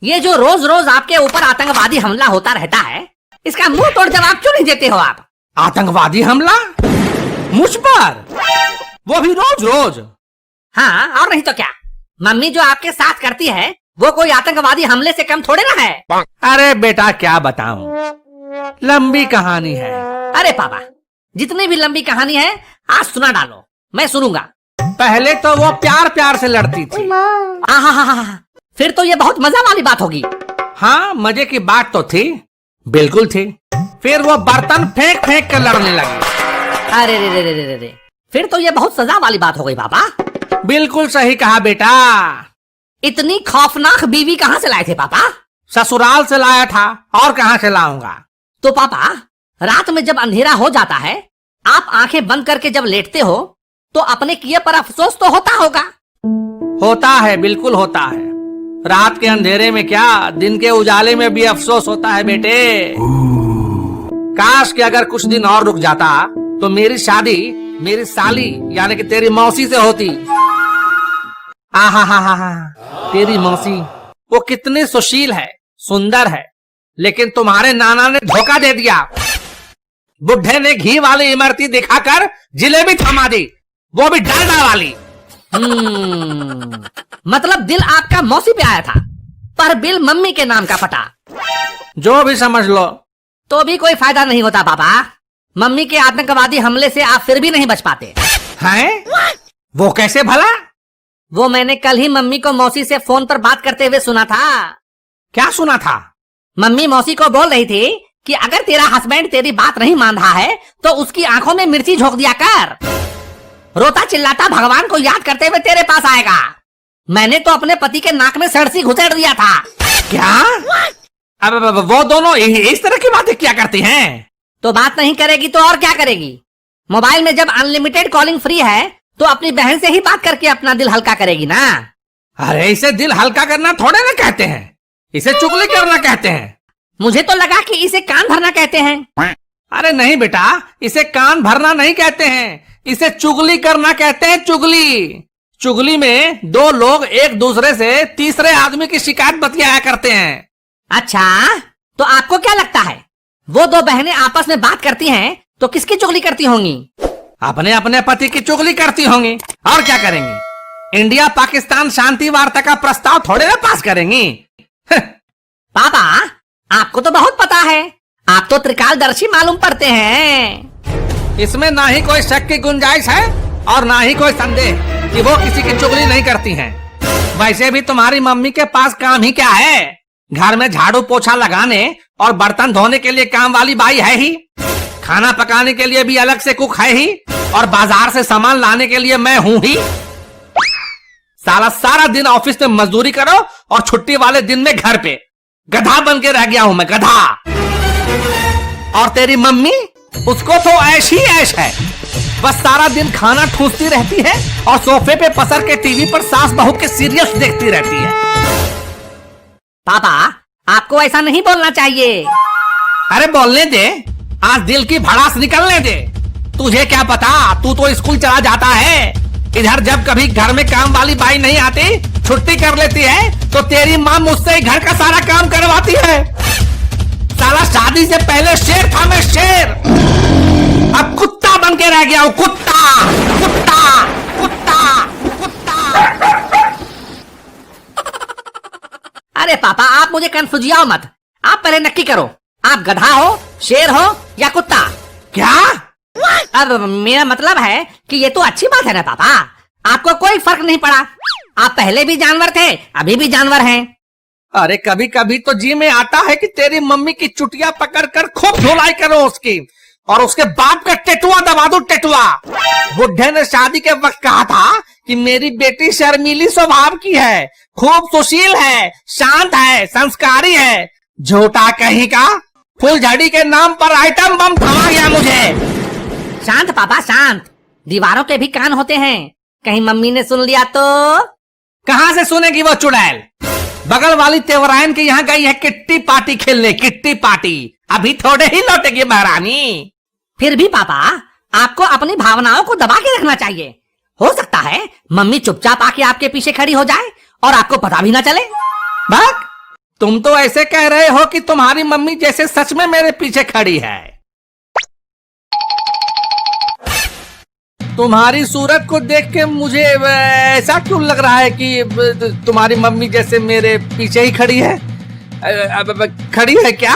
ये जो रोज रोज आपके ऊपर आतंकवादी हमला होता रहता है, इसका मुंह तोड़ जवाब क्यों नहीं देते हो आप? आतंकवादी हमला मुझ पर, वो भी रोज रोज? हाँ, और नहीं तो क्या। मम्मी जो आपके साथ करती है वो कोई आतंकवादी हमले से कम थोड़े ना है। अरे बेटा क्या बताऊं, लंबी कहानी है। अरे पापा, जितनी भी लंबी कहानी है आज सुना डालो, मैं सुनूंगा। पहले तो वो प्यार प्यार से लड़ती थी। आहा, फिर तो ये बहुत मजा वाली बात होगी। हाँ, मजे की बात तो थी, बिल्कुल थी। फिर वो बर्तन फेंक फेंक कर लड़ने लगी। अरे रे रे रे रे रे, फिर तो ये बहुत सजा वाली बात हो गई पापा। बिल्कुल सही कहा बेटा। इतनी खौफनाक बीवी कहाँ से लाए थे पापा? ससुराल से लाया था, और कहाँ से लाऊंगा। तो पापा, रात में जब अंधेरा हो जाता है, आप आंखें बंद करके जब लेटते हो तो अपने किए पर अफसोस तो होता होगा। होता है, बिल्कुल होता है। रात के अंधेरे में क्या, दिन के उजाले में भी अफसोस होता है बेटे। काश कि अगर कुछ दिन और रुक जाता तो मेरी शादी मेरी साली यानी कि तेरी मौसी से होती। आहा, तेरी मौसी वो कितनी सुशील है, सुंदर है, लेकिन तुम्हारे नाना ने धोखा दे दिया। बुढ़े ने घी वाली इमरती दिखाकर जिलेबी थमा दी, वो भी डालडा वाली। मतलब दिल आपका मौसी पे आया था, पर बिल मम्मी के नाम का फटा। जो भी समझ लो। तो भी कोई फायदा नहीं होता पापा। मम्मी के आतंकवादी हमले से आप फिर भी नहीं बच पाते हैं? वो कैसे भला? वो मैंने कल ही मम्मी को मौसी से फोन पर बात करते हुए सुना था। क्या सुना था? मम्मी मौसी को बोल रही थी कि अगर तेरा हस्बैंड तेरी बात नहीं मान रहा है तो उसकी आंखों में मिर्ची झोंक दिया कर। रोता चिल्लाता भगवान को याद करते हुए तेरे पास आएगा। मैंने तो अपने पति के नाक में सड़सी घुसेड़ दिया था। क्या? अब वो दोनों इस तरह की बातें क्या करती हैं? तो बात नहीं करेगी तो और क्या करेगी? मोबाइल में जब अनलिमिटेड कॉलिंग फ्री है तो अपनी बहन से ही बात करके अपना दिल हल्का करेगी ना। अरे इसे दिल हल्का करना थोड़े ना कहते हैं, इसे चुगली करना कहते हैं। मुझे तो लगा कि इसे कान भरना कहते हैं। अरे नहीं बेटा, इसे कान भरना नहीं कहते हैं, इसे चुगली करना कहते हैं। चुगली चुगली में दो लोग एक दूसरे से तीसरे आदमी की शिकायत बतियाया करते हैं। अच्छा, तो आपको क्या लगता है वो दो बहनें आपस में बात करती हैं तो किसकी चुगली करती होंगी? अपने अपने पति की चुगली करती होंगी, और क्या करेंगी। इंडिया पाकिस्तान शांति वार्ता का प्रस्ताव थोड़े ना पास करेंगी। पापा, आपको तो बहुत पता है, आप तो त्रिकालदर्शी मालूम पड़ते हैं। इसमें ना ही कोई शक की गुंजाइश है और ना ही कोई संदेह कि वो किसी की चुगली नहीं करती हैं। वैसे भी तुम्हारी मम्मी के पास काम ही क्या है? घर में झाड़ू पोछा लगाने और बर्तन धोने के लिए काम वाली बाई है ही, खाना पकाने के लिए भी अलग से कुक है ही, और बाजार से सामान लाने के लिए मैं हूँ ही। सारा दिन ऑफिस में मजदूरी करो और छुट्टी वाले दिन में घर पे गधा बन के रह गया हूं मैं, गधा। और तेरी मम्मी, उसको तो ऐश ही ऐश है, बस सारा दिन खाना ठूसती रहती है और सोफे पे पसर के टीवी पर सास बहू के सीरियल्स देखती रहती है। पापा, आपको ऐसा नहीं बोलना चाहिए। अरे बोलने दे, आज दिल की भड़ास निकलने दे। तुझे क्या पता, तू तो स्कूल चला जाता है। इधर जब कभी घर में काम वाली बाई नहीं आती, छुट्टी कर लेती है, तो तेरी माँ मुझसे ही घर का सारा काम करवाती है। साला शादी से पहले शेर था मैं, शेर। अब कुत्ता बन के रह गया हूँ, कुत्ता कुत्ता कुत्ता कुत्ता। अरे पापा, आप मुझे कंफ्यूजियाओ मत। आप पहले नक्की करो, आप गधा हो, शेर हो या कुत्ता? क्या? अब मेरा मतलब है कि ये तो अच्छी बात है ना पापा, आपको कोई फर्क नहीं पड़ा। आप पहले भी जानवर थे, अभी भी जानवर हैं। अरे कभी कभी तो जी में आता है कि तेरी मम्मी की चुटिया पकड़कर खूब धुलाई करो उसकी, और उसके बाप का टेटुआ दबा दो, टेटुआ। बुढ़े ने शादी के वक्त कहा था कि मेरी बेटी शर्मीली स्वभाव की है, खूब सुशील है, शांत है, संस्कारी है। झूठा कहीं का, फुलझड़ी के नाम पर आइटम बम थमा गया मुझे। शांत पापा, शांत। दीवारों के भी कान होते हैं, कहीं मम्मी ने सुन लिया तो? कहाँ से सुनेगी वो चुड़ैल? बगल वाली तेवरायन के यहाँ गई है किट्टी पार्टी खेलने, किट्टी पार्टी। अभी थोड़े ही लौटेगी महारानी। फिर भी पापा, आपको अपनी भावनाओं को दबा के रखना चाहिए। हो सकता है मम्मी चुपचाप आके आपके पीछे खड़ी हो जाए और आपको पता भी ना चले। बक, तुम तो ऐसे कह रहे हो कि तुम्हारी मम्मी जैसे सच में मेरे पीछे खड़ी है। तुम्हारी सूरत को देख के मुझे ऐसा क्यों लग रहा है कि तुम्हारी मम्मी जैसे मेरे पीछे ही खड़ी है। खड़ी है क्या?